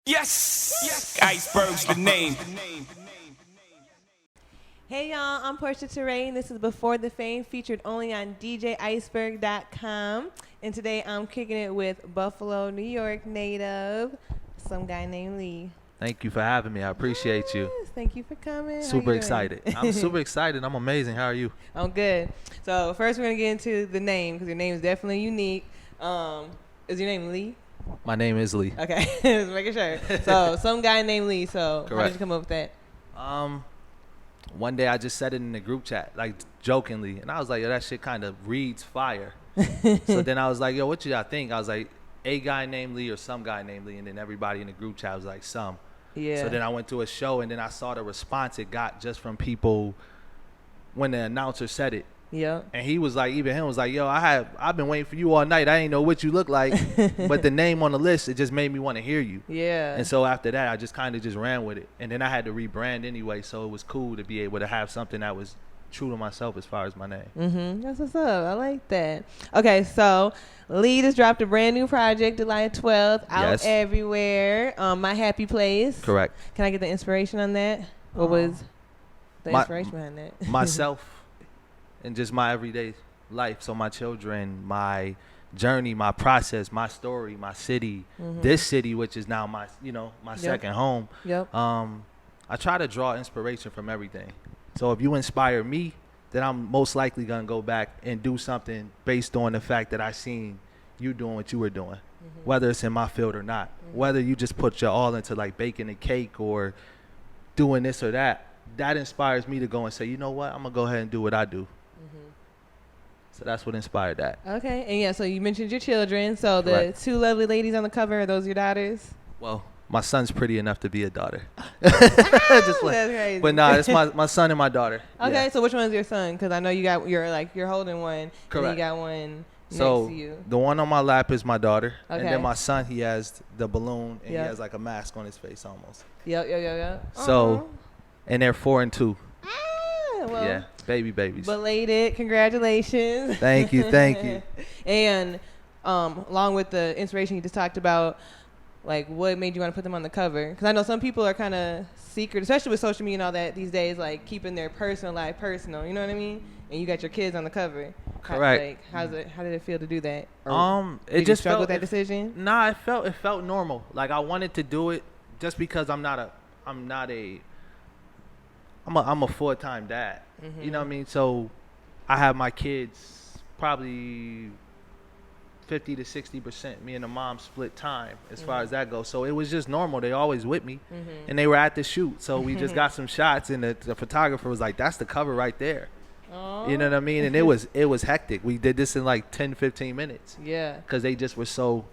Yes, Iceberg's the name. Hey y'all, I'm Portia Terrae, and this is Before the Fame, featured only on DJiceberg.com. And today I'm kicking it with Buffalo, New York native, some guy named Lee. Thank you for having me. I appreciate you. Thank you for coming. Super excited. I'm super excited. I'm amazing. How are you? I'm good. So first we're going to get into the name, because your name is definitely unique. Is your name Lee? My name is Lee. Okay, just making sure. So some guy named Lee. So Correct. How did you come up with that? One day I just said it in the group chat, like jokingly, and I was like, yo, that shit kind of reads fire. So then I was like, yo, what y'all think? I was like, a guy named Lee or some guy named Lee, and then everybody in the group chat was like, some. Yeah. So then I went to a show, and then I saw the response it got just from people when the announcer said it. Yeah. And he was like, even him was like, yo, I've been waiting for you all night. I ain't know what you look like, but the name on the list, it just made me want to hear you. Yeah. And so after that, I just kind of just ran with it. And then I had to rebrand anyway, so it was cool to be able to have something that was true to myself as far as my name. Mm-hmm. That's what's up. I like that. Okay, so Lee just dropped a brand new project July 12th, out everywhere. My Happy Place. Correct. Can I get the inspiration on that? What was the inspiration behind that? Myself and just my everyday life. So my children, my journey, my process, my story, my city, this city, which is now my, my second home. Yep. I try to draw inspiration from everything. So if you inspire me, then I'm most likely going to go back and do something based on the fact that I seen you doing what you were doing, whether it's in my field or not, whether you just put your all into like baking a cake or doing this or that. That inspires me to go and say, you know what, I'm going to go ahead and do what I do. So that's what inspired that. Okay. And yeah, so you mentioned your children. So the Correct. two lovely ladies on the cover, are those your daughters? Well, my son's pretty enough to be a daughter. Just like, That's crazy. but nah, it's my son and my daughter. Okay, Yeah. so which one's your son? Because I know you're holding one. Correct. And you got one So next to you. the one on my lap is my daughter, and Okay. then my son, he has the balloon, and Yep. he has like a mask on his face almost. Yep. So, and they're 4 and 2. Well, Yeah, babies. belated, congratulations. Thank you. And along with the inspiration you just talked about, like what made you want to put them on the cover? Because I know some people are kind of secret, especially with social media and all that these days, like keeping their personal life personal. You know what I mean? And you got your kids on the cover. Correct. How did it feel to do that? It did just you struggle felt with that decision? Nah, it felt normal. Like I wanted to do it just because I'm a full-time dad. You know what I mean? So I have my kids probably 50 to 60%. Me and the mom split time as far as that goes. So it was just normal. They always with me, and they were at the shoot. So we just got some shots, and the photographer was like, "That's the cover right there." Oh. You know what I mean? And it was hectic. We did this in like 10, 15 minutes. Yeah. Because they just were so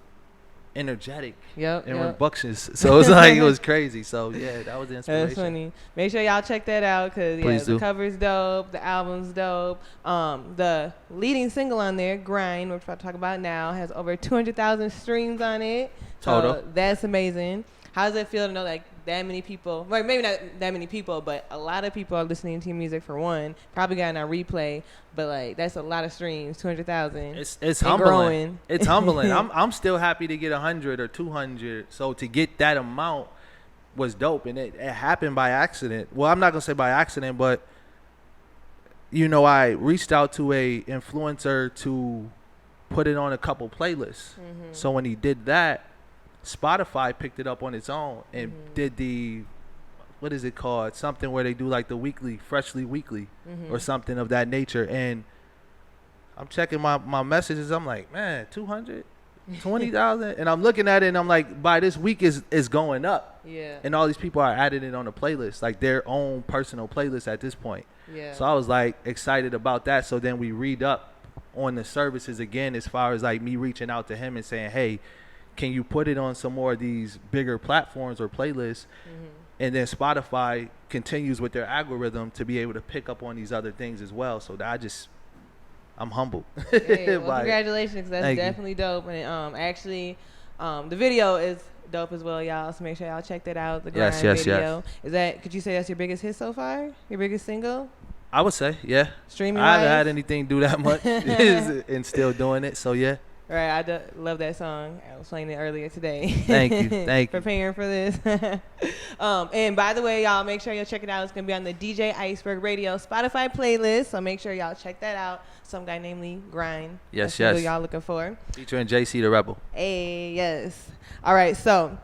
energetic and Yep. rambunctious. So it was crazy. So yeah, that was the inspiration. That's funny. Make sure y'all check that out because the cover's dope, the album's dope. The leading single on there, Grind, which we're about to talk about now, has over 200,000 streams on it. Total. So that's amazing. How does it feel to know like that many people, well, maybe not that many people, but a lot of people are listening to your music for one, probably got it on replay, but like that's a lot of streams, 200,000. It's humbling. Growing. It's humbling. I'm still happy to get 100 or 200. So to get that amount was dope, and it happened by accident. Well, I'm not gonna say by accident, but I reached out to a influencer to put it on a couple playlists. So when he did that, Spotify picked it up on its own and did the, what is it called? Something where they do like the freshly weekly or something of that nature. And I'm checking my messages. I'm like, man, 220,000. And I'm looking at it and I'm like, by this week is going up. Yeah. And all these people are adding it on a playlist, like their own personal playlist at this point. Yeah. So I was like excited about that. So then we read up on the services again, as far as like me reaching out to him and saying, hey, can you put it on some more of these bigger platforms or playlists? And then Spotify continues with their algorithm to be able to pick up on these other things as well. So that I'm humbled. Hey, well, congratulations, because that's definitely dope. And actually, the video is dope as well, y'all. So make sure y'all check that out. The Grind video. Yes. Could you say that's your biggest hit so far? Your biggest single? I would say, yeah. Streaming I haven't had anything do that much and still doing it. So yeah. Right, love that song. I was playing it earlier today. Thank you, thank you. Preparing for this. And by the way, y'all, make sure y'all check it out. It's gonna be on the DJ Iceberg Radio Spotify playlist, so make sure y'all check that out. Some guy named Grind. Yes, That's yes. who y'all looking for. Featuring JC the Rebel. Hey, yes. All right, so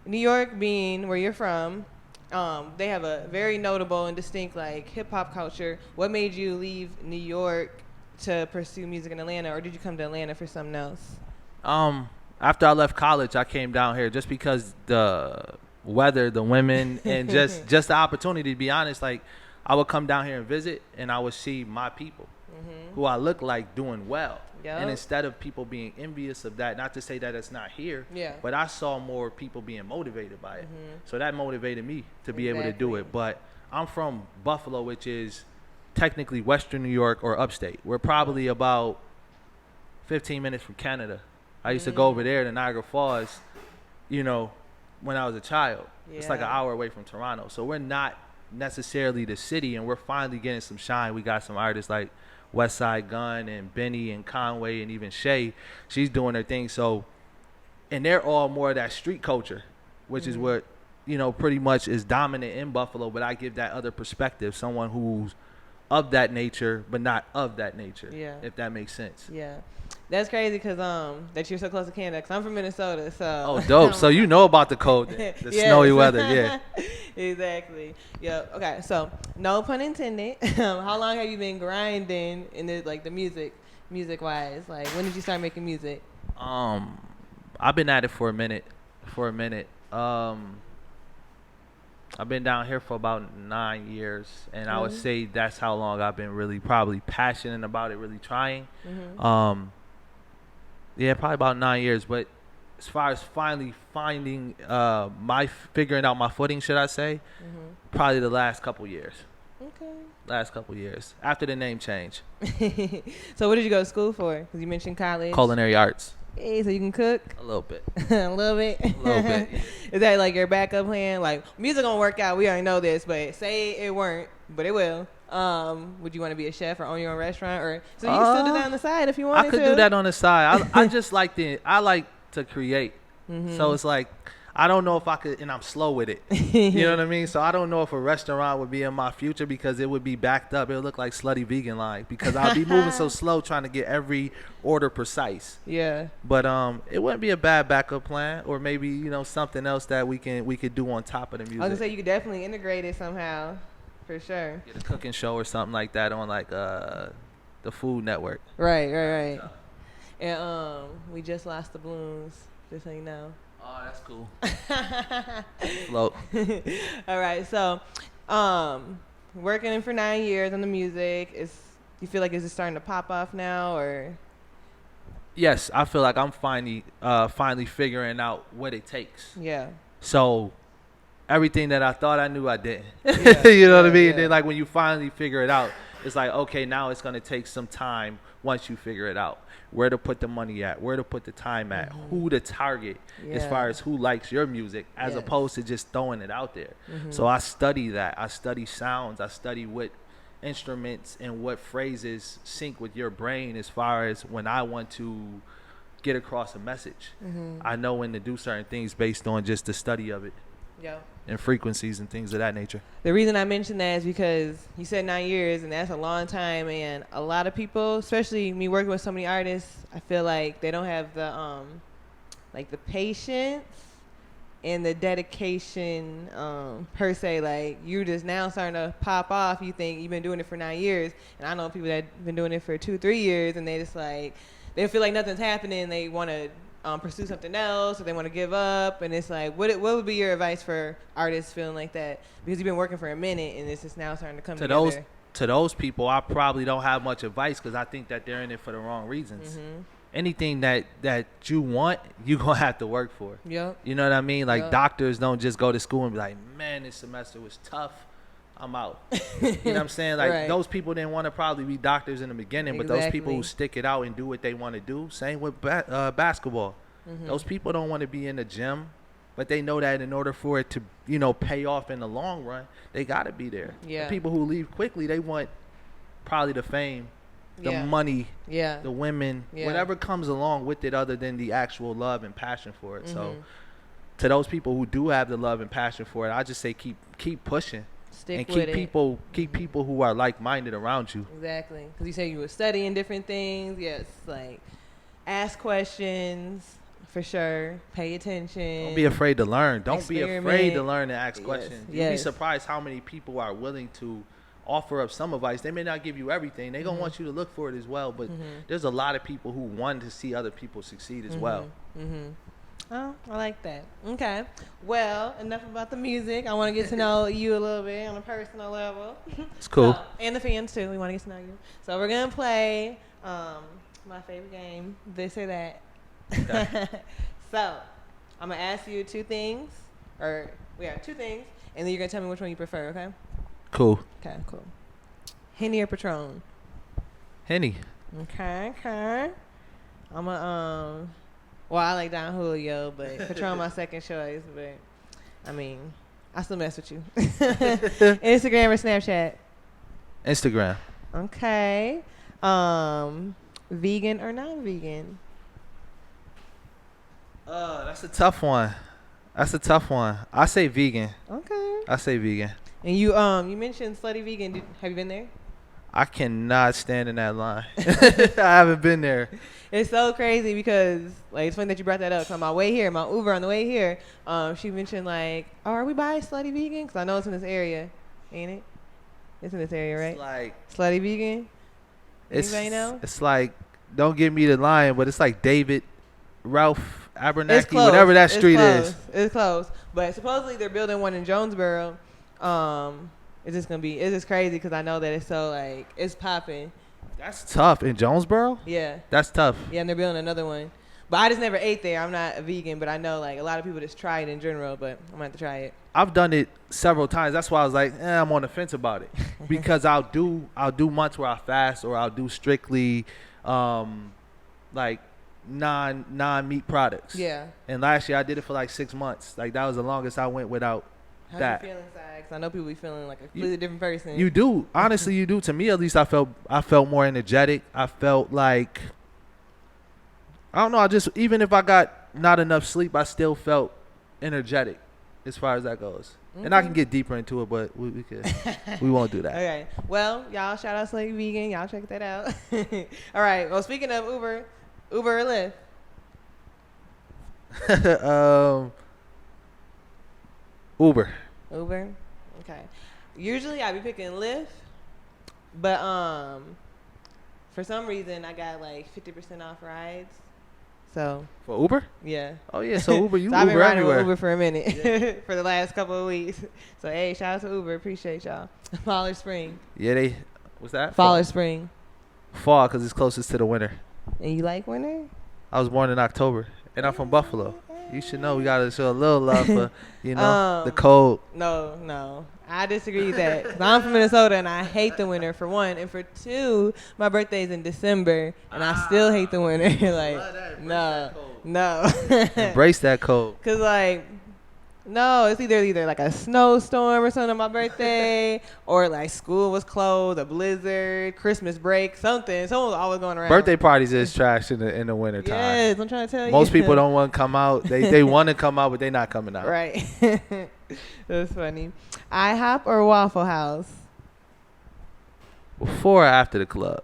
New York being where you're from, they have a very notable and distinct like hip hop culture. What made you leave New York to pursue music in Atlanta, or did you come to Atlanta for something else? After I left college, I came down here just because the weather, the women, and just the opportunity. To be honest, like I would come down here and visit, and I would see my people, who I look like doing well. Yep. And instead of people being envious of that, not to say that it's not here, but I saw more people being motivated by it. So that motivated me to be able to do it. But I'm from Buffalo, which is technically Western New York or upstate. We're probably about 15 minutes from Canada. I used to go over there to Niagara Falls, you know, when I was a child. It's like an hour away from Toronto. So we're not necessarily the city, and we're finally getting some shine. We got some artists like Westside Gunn and Benny and Conway and even Shay. She's doing her thing. So, and they're all more of that street culture, which is what, you know, pretty much is dominant in Buffalo. But I give that other perspective, someone who's of that nature, but not of that nature, if that makes sense. Yeah. That's crazy because that you're so close to Canada, because I'm from Minnesota. So. Oh, dope. So you know about the cold, the snowy weather, yeah. Exactly. Yep. Okay. So no pun intended. How long have you been grinding in the music wise? Like, when did you start making music? I've been at it for a minute. I've been down here for about 9 years, and I would say that's how long I've been really probably passionate about it, really trying. Yeah, probably about 9 years. But as far as finally finding figuring out my footing, should I say, probably the last couple years. Okay. Last couple years after the name change. So what did you go to school for? Because you mentioned college. Culinary arts. Hey, so you can cook? A little bit. A little bit? A little bit. Is that like your backup plan? Like, music gonna work out, we already know this, but say it weren't, but it will. Would you want to be a chef or own your own restaurant? Or so you can still do that on the side if you wanted to? I could do that on the side. I just like to create. So it's like, I don't know if I could, and I'm slow with it. You know what I mean? So I don't know if a restaurant would be in my future because it would be backed up. It would look like Slutty Vegan line because I'll be moving so slow trying to get every order precise. Yeah. But it wouldn't be a bad backup plan, or maybe, you know, something else that we could do on top of the music. I was gonna say you could definitely integrate it somehow, for sure. Get a cooking show or something like that on like the Food Network. Right. And we just lost the balloons, just so you know. Oh, that's cool. Float. All right, so working for 9 years on the music, do you feel like is it starting to pop off now, or? Yes, I feel like I'm finally figuring out what it takes. Yeah. So everything that I thought I knew, I didn't. Yeah. You know what I mean? And then like when you finally figure it out, it's like, okay, now it's going to take some time once you figure it out. Where to put the money at, where to put the time at, who to target as far as who likes your music, as opposed to just throwing it out there. So I study that. I study sounds. I study what instruments and what phrases sync with your brain as far as when I want to get across a message. I know when to do certain things based on just the study of it. Yeah. And frequencies and things of that nature. The reason I mentioned that is because you said 9 years, and that's a long time. And a lot of people, especially me working with so many artists, I feel like they don't have the the patience and the dedication per se. Like, you're just now starting to pop off. You think you've been doing it for 9 years, and I know people that have been doing it for 2-3 years, and they just like they feel like nothing's happening. They want to pursue something else, or they want to give up, and it's like, what would be your advice for artists feeling like that, because you've been working for a minute and it's just now starting to come together? To those people, I probably don't have much advice because I think that they're in it for the wrong reasons. Anything that you want, you're gonna have to work for. Yep. You know what I mean? Like, doctors don't just go to school and be like, man, this semester was tough, I'm out. You know what I'm saying? Like, those people didn't want to probably be doctors in the beginning, but those people who stick it out and do what they want to do, same with basketball. Those people don't want to be in the gym, but they know that in order for it to, you know, pay off in the long run, they got to be there. Yeah. The people who leave quickly, they want probably the fame the money, the women, whatever comes along with it other than the actual love and passion for it. So to those people who do have the love and passion for it, I just say keep pushing. Stick and with keep people who are like-minded around you. Exactly. Because you say you were studying different things. Yes, like ask questions for sure. Pay attention. Don't be afraid to learn. Don't Experiment. be afraid to learn and ask questions. You'd be Yes. surprised how many people are willing to offer up some advice. They may not give you everything. They're going to want you to look for it as well. But there's a lot of people who want to see other people succeed as well. Oh, I like that. Okay. Well, enough about the music. I want to get to know you a little bit on a personal level. It's cool. So, and the fans, too. We want to get to know you. So we're going to play my favorite game, This or That. Okay. So I'm going to ask you two things. Or we have two things. And then you're going to tell me which one you prefer, okay? Cool. Okay, cool. Henny or Patron? Henny. Okay. I'm a well, I like Don Julio, but Patron my second choice. But I mean, I still mess with you. Instagram or Snapchat? Instagram. Okay. Vegan or non-vegan? That's a tough one. I say vegan. Okay. I say vegan. And you mentioned Slutty Vegan. Have you been there? I cannot stand in that line. I haven't been there. It's so crazy because, like, it's funny that you brought that up. On my way here, my Uber on the way here, she mentioned, like, oh, are we by Slutty Vegan? Because I know it's in this area, ain't it? It's in this area, right? It's like Slutty Vegan? Anybody know? It's like, don't give me the line, but it's like David, Ralph, Abernathy, It's close. whatever that street is. It's close. But supposedly they're building one in Jonesboro. It's just crazy because I know that it's so, like, it's popping. That's tough. In Jonesboro? Yeah. That's tough. Yeah, and they're building another one. But I just never ate there. I'm not a vegan, but I know, like, a lot of people just try it in general, but I'm going to have to try it. I've done it several times. That's why I was like, I'm on the fence about it. Because I'll do months where I fast, or I'll do strictly, like, non-meat products. Yeah. And last year I did it for like 6 months. Like, that was the longest I went without that. How you feeling, Zach? 'Cause I know people be feeling like a completely different person. You do. Honestly, you do. To me, at least, I felt more energetic. I felt like, I don't know, I just, even if I got not enough sleep, I still felt energetic as far as that goes. And I can get deeper into it, but we won't do that. Okay. Well, y'all, shout out Slutty Vegan. Y'all check that out. All right. Well, speaking of Uber or Lyft? Uber. Okay. Usually I be picking Lyft, but for some reason I got like 50% off rides. So For Uber? yeah. Oh yeah, so Uber, you so I've been Uber riding everywhere. with Uber for a minute for the last couple of weeks. So hey, shout out to Uber. Appreciate y'all. Fall or spring? Yeah, what's that? Fall or spring? Fall, because it's closest to the winter. And you like winter? I was born in October, and I'm from Buffalo. You should know we gotta show a little love for, the cold. No. I disagree with that. 'Cause I'm from Minnesota and I hate the winter for one, and for two, my birthday's in December and I still hate the winter. Like, no. Embrace that cold. 'Cause like, no, it's either like a snowstorm or something on my birthday, or like school was closed, a blizzard, Christmas break, something. Someone was always going around. Birthday parties is trash in the winter time. Yes, I'm trying to tell you. Most people don't want to come out. They want to come out, but they're not coming out. Right. That's funny. IHOP or Waffle House? Before or after the club?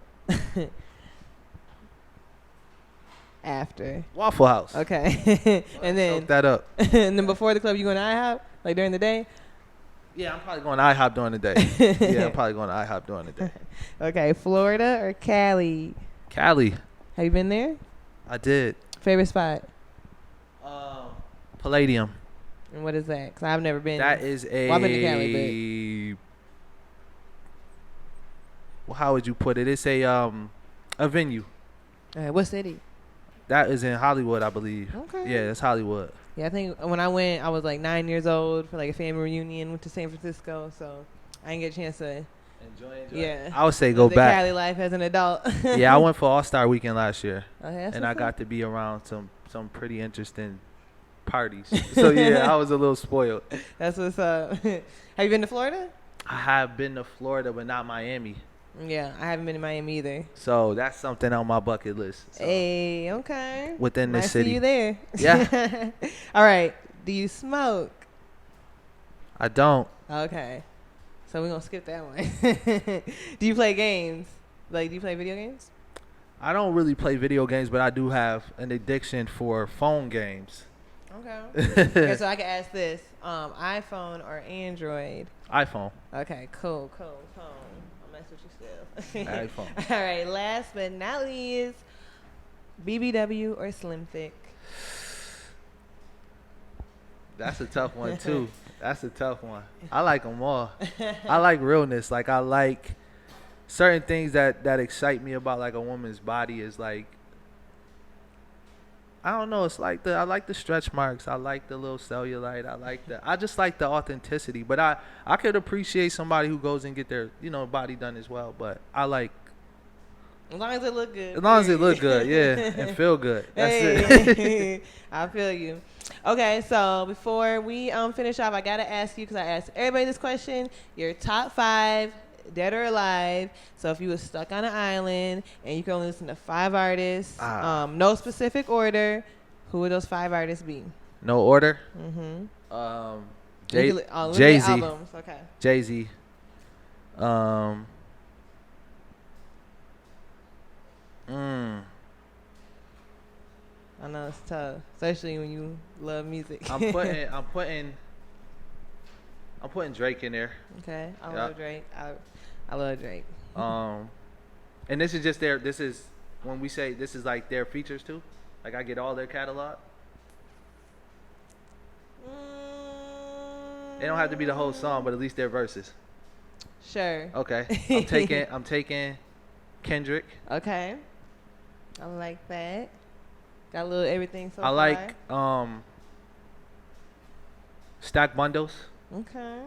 After. Waffle House. Okay. And then Soak that up. and then before the club, you going to IHOP? Like during the day? Yeah, I'm probably going to IHOP during the day. Yeah, I'm probably going to IHOP during the day. Okay. Florida or Cali? Cali. Have you been there? I did. Favorite spot? Palladium. And what is that? Because I've never been. That is a. Well, I've been to Cali, well, how would you put it? It's a venue. What city? That is in Hollywood, I believe. Okay. Yeah, it's Hollywood. Yeah, I think when I went, I was like 9 years old for like a family reunion. Went to San Francisco, so I didn't get a chance to. Enjoy. Yeah. I would say go the back. Cali life as an adult. Yeah, I went for All-Star Weekend last year, Okay, and I got to be around some pretty interesting parties. So yeah, I was a little spoiled. That's what's up. Have you been to Florida? I have been to Florida, but not Miami. Yeah, I haven't been to Miami either. So that's something on my bucket list. So, Hey, okay. within this Might city. see you there. Yeah. All right. Do you smoke? I don't. Okay. So we're going to skip that one. Do you play games? Like, do you play video games? I don't really play video games, but I do have an addiction for phone games. Okay. Okay, so I can ask this. iPhone or Android? iPhone. Okay, cool. I'll mess with you still. iPhone. All right, last but not least, BBW or Slim Thick? That's a tough one, too. That's a tough one. I like them all. I like realness. Like, I like certain things that excite me about, like, a woman's body is, like, I don't know. It's like I like the stretch marks. I like the little cellulite. I just like the authenticity. But I could appreciate somebody who goes and get their, body done as well. But I like. As long as it look good. As long as it look good, yeah, and feel good. That's it. I feel you. Okay, so before we finish off, I gotta ask you, because I asked everybody this question, your top 5, dead or alive. So if you were stuck on an island and you can only listen to 5 artists, no specific order, who would those 5 artists be? No order. Mm-hmm. Jay-Z. Albums. Okay. Jay-Z. I know it's tough, especially when you love music. I'm putting Drake in there. Okay, I love Drake. I love Drake. And this is just this is when we say this is like their features too. Like I get all their catalog. They don't have to be the whole song, but at least their verses. Sure. Okay. I'm taking Kendrick. Okay. I like that. Got a little everything so I far. like Stack Bundles. Okay.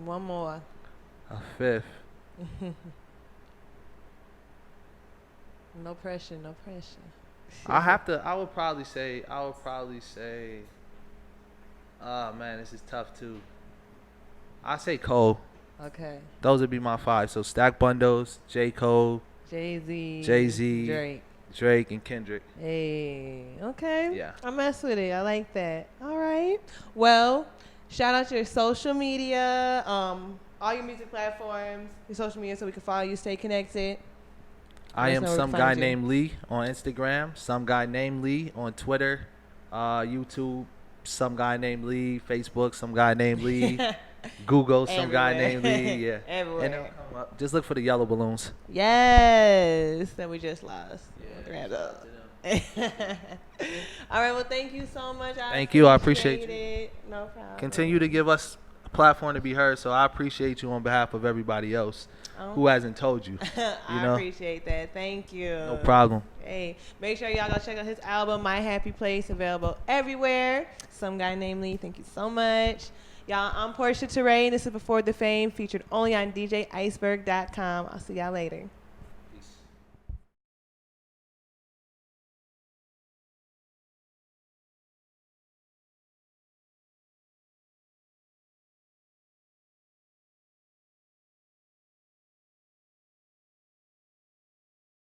One more. A 5th. No pressure. I would probably say. Oh man, this is tough too. I say Cole. Okay. Those would be my 5. So Stack Bundles, J. Cole, Jay-Z, Drake, and Kendrick. Hey, okay. Yeah. I mess with it. I like that. All right. Well, shout out to your social media, all your music platforms, your social media, so we can follow you, stay connected. I am Some Guy Named Lee on Instagram, Some Guy Named Lee on Twitter, YouTube, Some Guy Named Lee, Facebook, Some Guy Named Lee, Google, Some Guy Named Lee. Yeah. Everywhere. And it'll come up. Just look for the yellow balloons. Yes. That we just lost. Yeah. Grab up. All right. Well, thank you so much. Thank you. I appreciate it. No problem. Continue to give us a platform to be heard. So I appreciate you on behalf of everybody else who hasn't told you. I appreciate that. Thank you. No problem. Hey, make sure y'all go check out his album, My Happy Place, available everywhere. Some Guy Named Lee. Thank you so much. Y'all, I'm Portia Terrae. This is Before the Fame, featured only on DJiceberg.com. I'll see y'all later.